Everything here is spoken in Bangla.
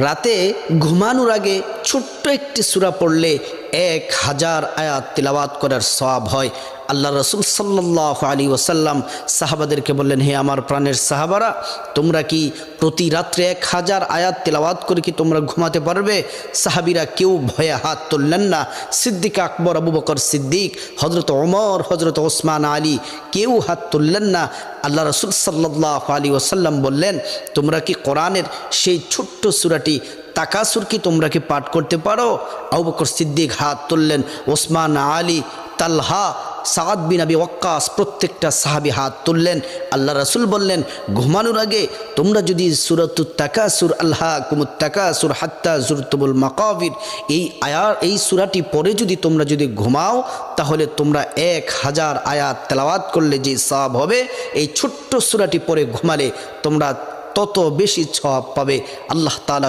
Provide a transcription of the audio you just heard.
রাতে ঘুমানোর আগে ছোট্ট একটি সূরা পড়লে 1000 আয়াত তিলাওয়াত করার সওয়াব হয়। আল্লাহ রসুল সাল্লাল্লাহু আলাইহি ওয়াসাল্লাম সাহাবাদেরকে বললেন, হে আমার প্রাণের সাহাবারা, তোমরা কি প্রতি রাত্রে 1000 আয়াত তিলাওয়াত করে কি তোমরা ঘুমাতে পারবে? সাহাবীরা কেউ ভয়ে হাত তুললেন না। সিদ্দিক আকবর, আবু বকর সিদ্দিক, হজরত ওমর, হজরত ওসমান আলী কেউ হাত তুললেন না। আল্লাহ রসুল সাল্লাল্লাহু আলাইহি ওয়াসাল্লাম বললেন, তোমরা কি কোরআনের সেই ছোট্ট সূরাটি তাকাসুর কি তোমরা কি পাঠ করতে পারো? আবু বকর সিদ্দিক হাত তুললেন, ওসমান আলী, তালহা, সাদ বিন আবি ওয়াক্কাস প্রত্যেকটা সাহাবী হাত তুললেন। আল্লাহ রাসূল বললেন, ঘুমানোর আগে তোমরা যদি সূরাতুত তাকাসুর, আলহাকুমুত তাকাসুর হাত্তা যুরতুমুল মাকাবির, এই সূরাটি পড়ে যদি তোমরা যদি ঘুমাও, তাহলে তোমরা 1000 আয়াত তেলাওয়াত করলে যে সওয়াব হবে, এই ছোট্ট সূরাটি পড়ে ঘুমালে তোমরা তত বেশি সওয়াব পাবে। আল্লাহ তাআলা